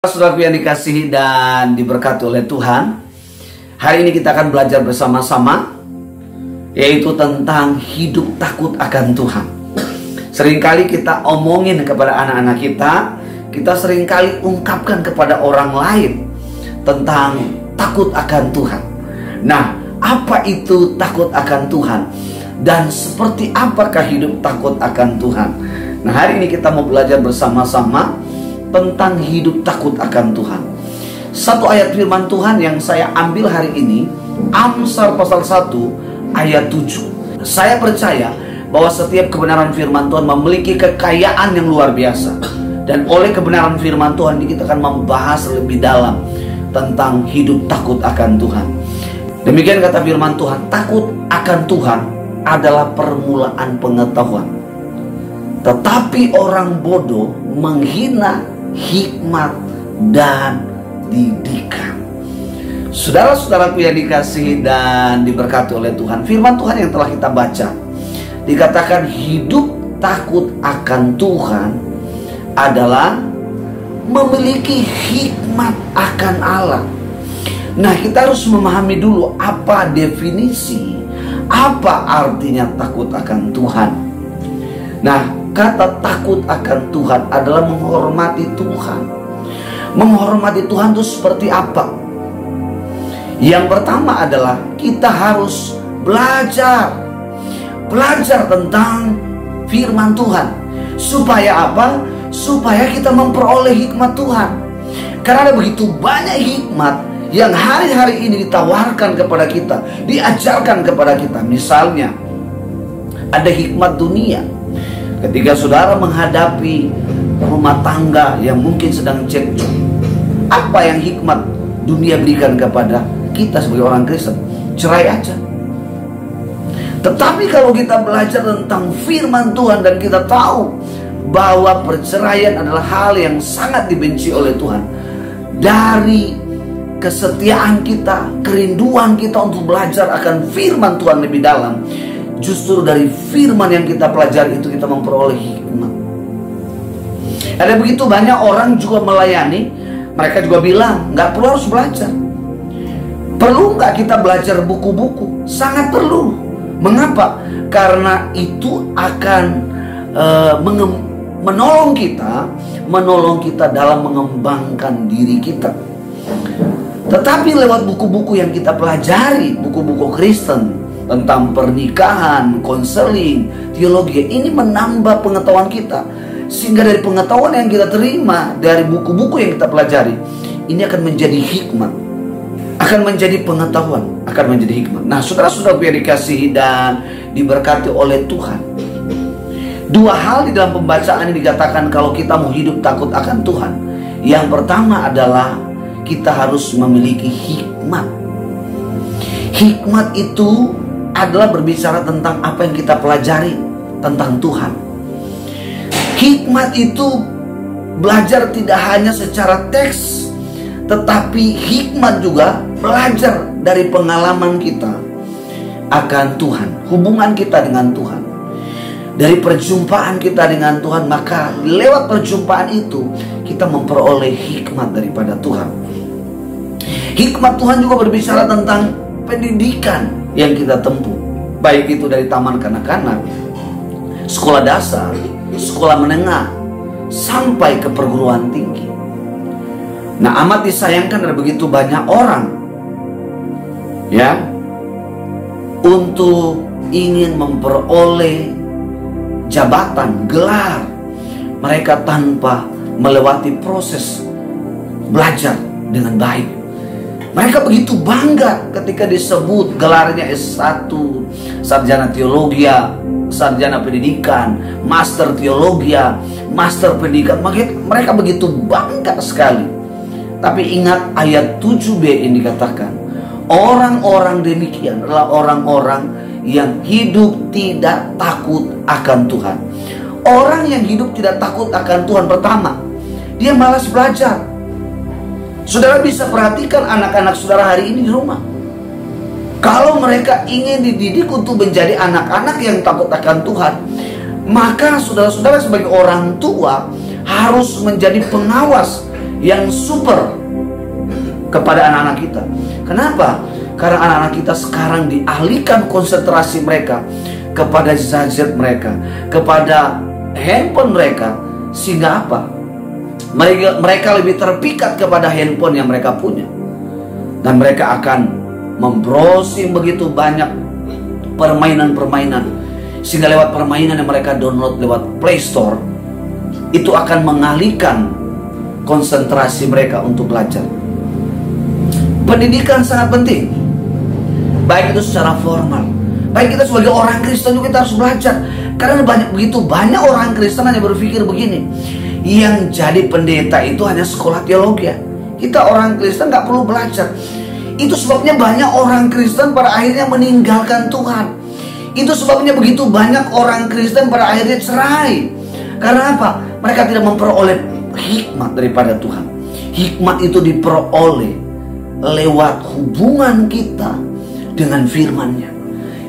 Saudaraku yang dikasihi dan diberkati oleh Tuhan, hari ini kita akan belajar bersama-sama, yaitu tentang hidup takut akan Tuhan. Seringkali kita omongin kepada anak-anak kita seringkali ungkapkan kepada orang lain tentang takut akan Tuhan. Nah, apa itu takut akan Tuhan? Dan seperti apakah hidup takut akan Tuhan? Nah, hari ini kita mau belajar bersama-sama tentang hidup takut akan Tuhan. Satu ayat firman Tuhan yang saya ambil hari ini, Amsal pasal 1 ayat 7. Saya percaya bahwa setiap kebenaran firman Tuhan memiliki kekayaan yang luar biasa. Dan oleh kebenaran firman Tuhan kita akan membahas lebih dalam tentang hidup takut akan Tuhan. Demikian kata firman Tuhan, takut akan Tuhan adalah permulaan pengetahuan. Tetapi orang bodoh menghina hikmat dan didikan. Saudara-saudaraku yang dikasihi dan diberkati oleh Tuhan, firman Tuhan yang telah kita baca dikatakan hidup takut akan Tuhan adalah memiliki hikmat akan Allah. Nah, kita harus memahami dulu apa definisi, apa artinya takut akan Tuhan. Nah, kata takut akan Tuhan adalah menghormati Tuhan. Menghormati Tuhan itu seperti apa? Yang pertama adalah kita harus belajar tentang firman Tuhan. Supaya apa? Supaya kita memperoleh hikmat Tuhan. Karena ada begitu banyak hikmat yang hari-hari ini ditawarkan kepada kita, diajarkan kepada kita. Misalnya, ada hikmat dunia. Ketika saudara menghadapi rumah tangga yang mungkin sedang cekcok, apa yang hikmat dunia berikan kepada kita sebagai orang Kristen? Cerai aja. Tetapi kalau kita belajar tentang firman Tuhan dan kita tahu bahwa perceraian adalah hal yang sangat dibenci oleh Tuhan, dari kesetiaan kita, kerinduan kita untuk belajar akan firman Tuhan lebih dalam, justru dari firman yang kita pelajari itu kita memperoleh hikmat. Ada begitu banyak orang juga melayani, mereka juga bilang nggak perlu harus belajar. Perlu nggak kita belajar buku-buku? Sangat perlu. Mengapa? Karena itu akan menolong kita dalam mengembangkan diri kita. Tetapi lewat buku-buku yang kita pelajari, buku-buku Kristen tentang pernikahan, konseling, teologi, ini menambah pengetahuan kita. Sehingga dari pengetahuan yang kita terima dari buku-buku yang kita pelajari, ini akan menjadi hikmat, akan menjadi pengetahuan, akan menjadi hikmat. Nah, saudara-saudaraku yang dikasihi dan diberkati oleh Tuhan, dua hal di dalam pembacaan ini dikatakan kalau kita mau hidup takut akan Tuhan. Yang pertama adalah kita harus memiliki hikmat. Hikmat itu adalah berbicara tentang apa yang kita pelajari tentang Tuhan. Hikmat itu belajar tidak hanya secara teks, tetapi hikmat juga belajar dari pengalaman kita akan Tuhan, hubungan kita dengan Tuhan, dari perjumpaan kita dengan Tuhan. Maka lewat perjumpaan itu kita memperoleh hikmat daripada Tuhan. Hikmat Tuhan juga berbicara tentang pendidikan yang kita tempuh, baik itu dari taman kanak-kanak, sekolah dasar, sekolah menengah, sampai ke perguruan tinggi. Nah, amat disayangkan ada begitu banyak orang ya, untuk ingin memperoleh jabatan, gelar, mereka tanpa melewati proses belajar dengan baik. Mereka begitu bangga ketika disebut gelarnya S1, sarjana teologi, sarjana pendidikan, master teologi, master pendidikan. Mereka begitu bangga sekali. Tapi ingat ayat 7b ini dikatakan, orang-orang demikian adalah orang-orang yang hidup tidak takut akan Tuhan. Orang yang hidup tidak takut akan Tuhan, pertama, dia malas belajar. Saudara bisa perhatikan anak-anak saudara hari ini di rumah. Kalau mereka ingin dididik untuk menjadi anak-anak yang takut akan Tuhan, maka saudara-saudara sebagai orang tua harus menjadi pengawas yang super kepada anak-anak kita. Kenapa? Karena anak-anak kita sekarang dialihkan konsentrasi mereka kepada gadget mereka, kepada handphone mereka. Sehingga apa? Mereka lebih terpikat kepada handphone yang mereka punya. Dan mereka akan membrowsing begitu banyak permainan-permainan. Sehingga lewat permainan yang mereka download lewat Play Store, itu akan mengalihkan konsentrasi mereka untuk belajar. Pendidikan sangat penting, baik itu secara formal, baik kita sebagai orang Kristen juga kita harus belajar. Karena begitu banyak orang Kristen hanya berpikir begini, yang jadi pendeta itu hanya sekolah teologi. Kita orang Kristen nggak perlu belajar. Itu sebabnya banyak orang Kristen pada akhirnya meninggalkan Tuhan. Itu sebabnya begitu banyak orang Kristen pada akhirnya cerai. Karena apa? Mereka tidak memperoleh hikmat daripada Tuhan. Hikmat itu diperoleh lewat hubungan kita dengan firman-Nya.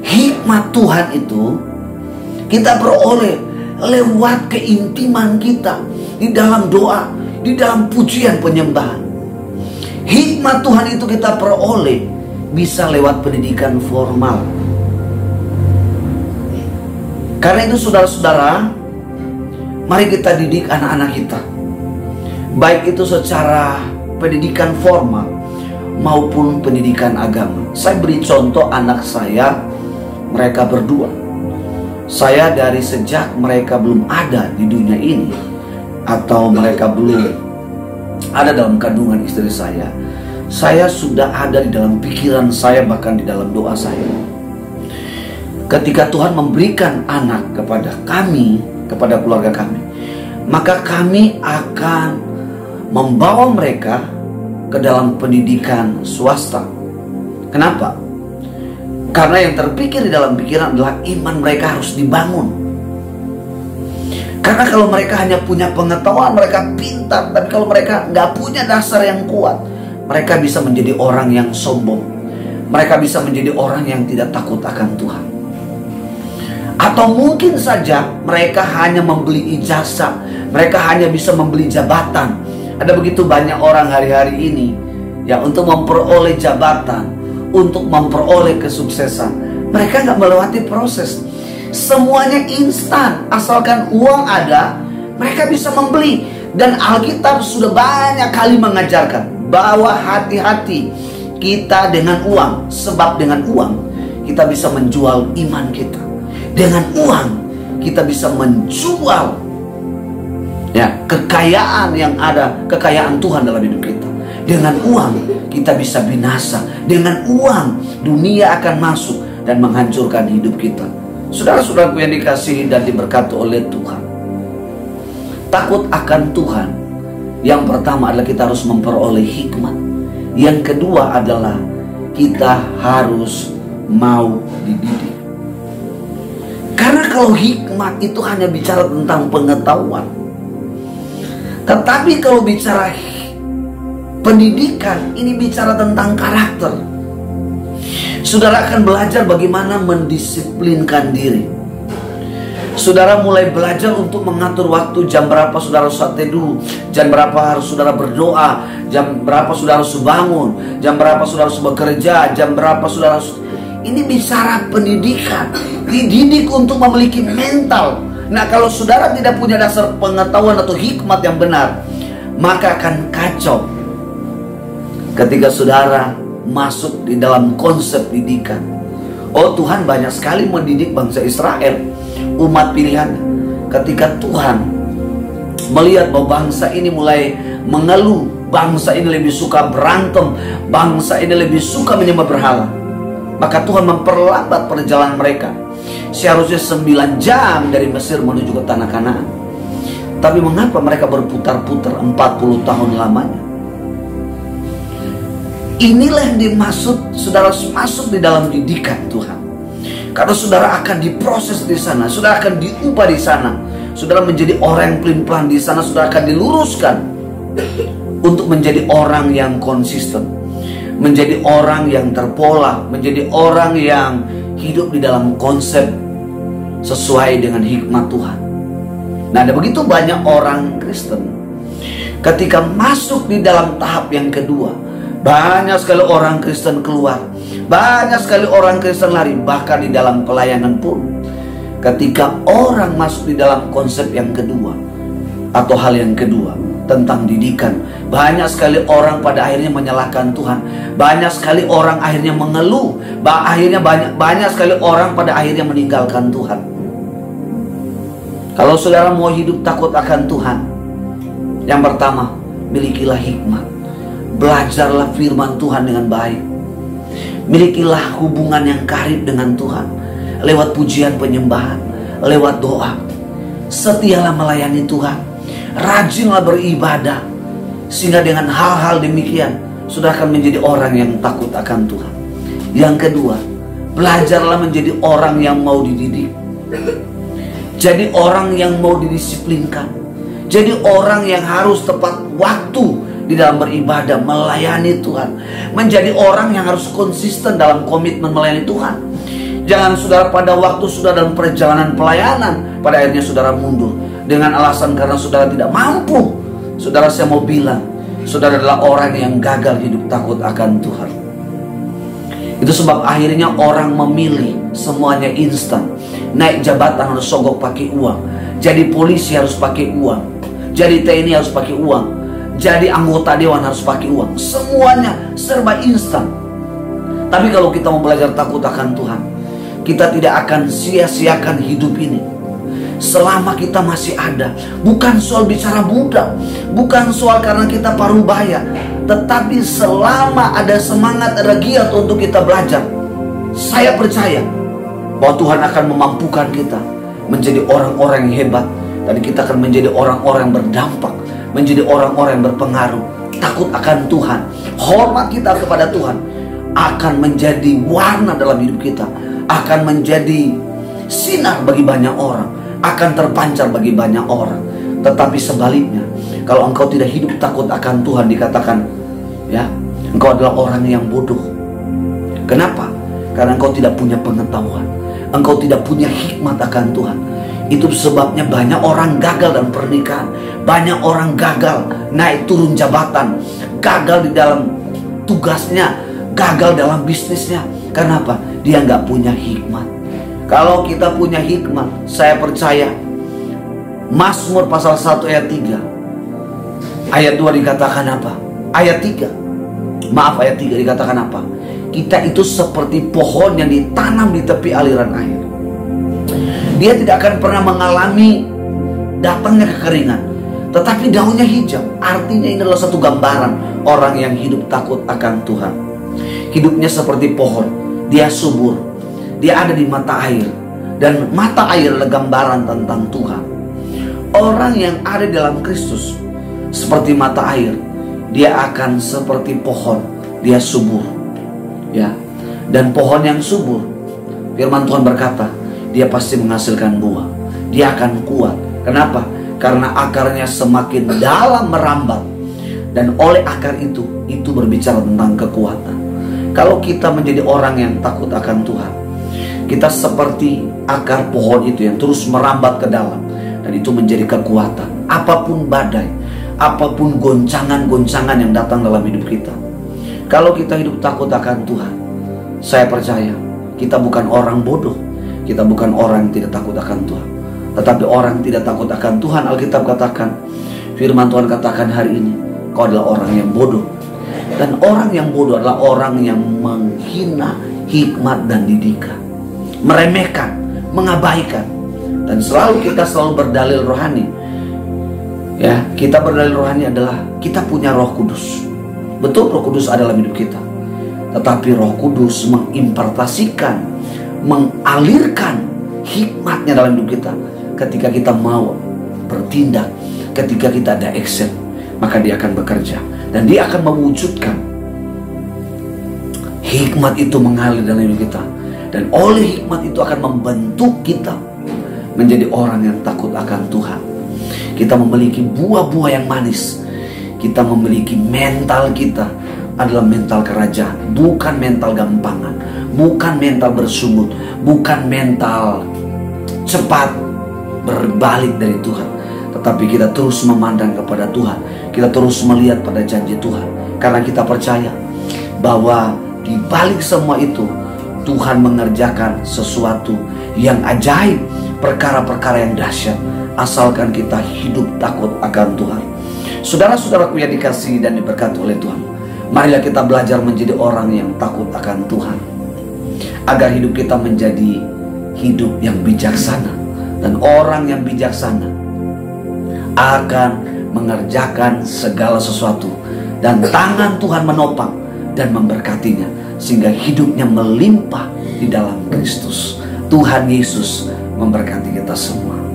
Hikmat Tuhan itu kita peroleh lewat keintiman kita di dalam doa, di dalam pujian penyembahan. Hikmat Tuhan itu kita peroleh bisa lewat pendidikan formal. Karena itu saudara-saudara, mari kita didik anak-anak kita, baik itu secara pendidikan formal maupun pendidikan agama. Saya beri contoh anak saya, mereka berdua. Saya dari sejak mereka belum ada di dunia ini, atau mereka belum ada dalam kandungan istri saya sudah ada di dalam pikiran saya, bahkan di dalam doa saya. Ketika Tuhan memberikan anak kepada kami, kepada keluarga kami, maka kami akan membawa mereka ke dalam pendidikan swasta. Kenapa? Karena yang terpikir di dalam pikiran adalah iman mereka harus dibangun. Karena kalau mereka hanya punya pengetahuan, mereka pintar, tapi kalau mereka nggak punya dasar yang kuat, mereka bisa menjadi orang yang sombong. Mereka bisa menjadi orang yang tidak takut akan Tuhan. Atau mungkin saja mereka hanya membeli ijazah, mereka hanya bisa membeli jabatan. Ada begitu banyak orang hari-hari ini yang untuk memperoleh jabatan, untuk memperoleh kesuksesan, mereka nggak melewati proses. Semuanya instan, asalkan uang ada, mereka bisa membeli. Dan Alkitab sudah banyak kali mengajarkan bahwa hati-hati kita dengan uang, sebab dengan uang kita bisa menjual iman kita. Dengan uang kita bisa menjual kekayaan yang ada, kekayaan Tuhan dalam hidup kita. Dengan uang kita bisa binasa. Dengan uang dunia akan masuk dan menghancurkan hidup kita. Saudara-saudaraku yang dikasihi dan diberkati oleh Tuhan, takut akan Tuhan, yang pertama adalah kita harus memperoleh hikmat. Yang kedua adalah kita harus mau dididik. Karena kalau hikmat itu hanya bicara tentang pengetahuan, tetapi kalau bicara pendidikan, ini bicara tentang karakter. Saudara akan belajar bagaimana mendisiplinkan diri. Saudara mulai belajar untuk mengatur waktu, jam berapa saudara harus teduh, jam berapa harus saudara berdoa, jam berapa saudara harus bangun, jam berapa saudara harus bekerja, jam berapa saudara harus... Ini bicara pendidikan, dididik untuk memiliki mental. Nah, kalau saudara tidak punya dasar pengetahuan atau hikmat yang benar, maka akan kacau ketika saudara masuk di dalam konsep didikan. Oh, Tuhan banyak sekali mendidik bangsa Israel, umat pilihan. Ketika Tuhan melihat bahwa bangsa ini mulai mengeluh, bangsa ini lebih suka berantem, bangsa ini lebih suka menyembah berhala, maka Tuhan memperlambat perjalanan mereka. Seharusnya 9 jam dari Mesir menuju ke tanah Kanaan, tapi mengapa mereka berputar-putar 40 tahun lamanya? Inilah yang dimaksud saudara masuk di dalam didikan Tuhan. Karena saudara akan diproses di sana, saudara akan diubah di sana, saudara menjadi orang yang pelin-pelan di sana, saudara akan diluruskan untuk menjadi orang yang konsisten, menjadi orang yang terpola, menjadi orang yang hidup di dalam konsep sesuai dengan hikmat Tuhan. Nah, ada begitu banyak orang Kristen, Ketika masuk di dalam tahap yang kedua, banyak sekali orang Kristen keluar, banyak sekali orang Kristen lari. Bahkan di dalam pelayanan pun, ketika orang masuk di dalam konsep yang kedua atau hal yang kedua tentang didikan, banyak sekali orang pada akhirnya menyalahkan Tuhan. Banyak sekali orang akhirnya mengeluh. Akhirnya banyak sekali orang pada akhirnya meninggalkan Tuhan. Kalau saudara mau hidup takut akan Tuhan, yang pertama, milikilah hikmat. Belajarlah firman Tuhan dengan baik. Milikilah hubungan yang karib dengan Tuhan lewat pujian penyembahan, lewat doa. Setialah melayani Tuhan, rajinlah beribadah, sehingga dengan hal-hal demikian sudah akan menjadi orang yang takut akan Tuhan. Yang kedua, belajarlah menjadi orang yang mau dididik. Jadi orang yang mau didisiplinkan. Jadi orang yang harus tepat waktu di dalam beribadah, melayani Tuhan. Menjadi orang yang harus konsisten dalam komitmen melayani Tuhan. Jangan saudara pada waktu sudah dalam perjalanan pelayanan, pada akhirnya saudara mundur dengan alasan karena saudara tidak mampu. Saudara, saya mau bilang, saudara adalah orang yang gagal hidup takut akan Tuhan. Itu sebab akhirnya orang memilih semuanya instan. Naik jabatan harus sogok pakai uang. Jadi polisi harus pakai uang. Jadi TNI harus pakai uang. Jadi anggota dewan harus pakai uang. Semuanya serba instan. Tapi kalau kita mau belajar takut akan Tuhan, kita tidak akan sia-siakan hidup ini selama kita masih ada. Bukan soal bicara muda, bukan soal karena kita parubaya, tetapi selama ada semangat, ada giat untuk kita belajar, saya percaya bahwa Tuhan akan memampukan kita menjadi orang-orang yang hebat. Dan kita akan menjadi orang-orang yang berdampak, menjadi orang-orang yang berpengaruh. Takut akan Tuhan, hormat kita kepada Tuhan akan menjadi warna dalam hidup kita, akan menjadi sinar bagi banyak orang, akan terpancar bagi banyak orang. Tetapi sebaliknya, kalau engkau tidak hidup takut akan Tuhan, dikatakan ya, engkau adalah orang yang bodoh. Kenapa? Karena engkau tidak punya pengetahuan, engkau tidak punya hikmat akan Tuhan. Itu sebabnya banyak orang gagal dalam pernikahan, banyak orang gagal naik turun jabatan, gagal di dalam tugasnya, gagal dalam bisnisnya. Kenapa? Dia nggak punya hikmat. Kalau kita punya hikmat, saya percaya Mazmur pasal 1 ayat 3, ayat 2 dikatakan apa? Ayat 3 dikatakan apa? Kita itu seperti pohon yang ditanam di tepi aliran air. Dia tidak akan pernah mengalami datangnya kekeringan, tetapi daunnya hijau. Artinya ini adalah satu gambaran orang yang hidup takut akan Tuhan. Hidupnya seperti pohon, dia subur, dia ada di mata air, dan mata air adalah gambaran tentang Tuhan. Orang yang ada dalam Kristus seperti mata air, dia akan seperti pohon, dia subur, ya. Dan pohon yang subur, firman Tuhan berkata, dia pasti menghasilkan buah. Dia akan kuat. Kenapa? Karena akarnya semakin dalam merambat. Dan oleh akar itu berbicara tentang kekuatan. Kalau kita menjadi orang yang takut akan Tuhan, kita seperti akar pohon itu yang terus merambat ke dalam. Dan itu menjadi kekuatan. Apapun badai, apapun goncangan-goncangan yang datang dalam hidup kita, kalau kita hidup takut akan Tuhan, saya percaya kita bukan orang bodoh. Kita bukan orang yang tidak takut akan Tuhan, tetapi orang yang tidak takut akan Tuhan. Alkitab katakan, firman Tuhan katakan hari ini, kau adalah orang yang bodoh. Dan orang yang bodoh adalah orang yang menghina hikmat dan didikan, meremehkan, mengabaikan. Dan kita selalu berdalil rohani. Ya, kita berdalil rohani adalah kita punya Roh Kudus. Betul, Roh Kudus ada dalam hidup kita. Tetapi Roh Kudus mengimpartasikan, mengalirkan hikmatnya dalam hidup kita ketika kita mau bertindak, ketika kita ada action, maka dia akan bekerja dan dia akan mewujudkan hikmat itu mengalir dalam hidup kita. Dan oleh hikmat itu akan membentuk kita menjadi orang yang takut akan Tuhan. Kita memiliki buah-buah yang manis. Kita memiliki mental kita adalah mental kerajaan, bukan mental gampangan, bukan mental bersungut, bukan mental cepat berbalik dari Tuhan, tetapi kita terus memandang kepada Tuhan. kita terus melihat pada janji Tuhan. Karena kita percaya bahwa di balik semua itu Tuhan mengerjakan sesuatu yang ajaib, perkara-perkara yang dahsyat, asalkan kita hidup takut akan Tuhan. Saudara-saudaraku yang dikasihi dan diberkati oleh Tuhan, marilah kita belajar menjadi orang yang takut akan Tuhan, agar hidup kita menjadi hidup yang bijaksana. Dan orang yang bijaksana akan mengerjakan segala sesuatu, dan tangan Tuhan menopang dan memberkatinya, sehingga hidupnya melimpah di dalam Kristus. Tuhan Yesus memberkati kita semua.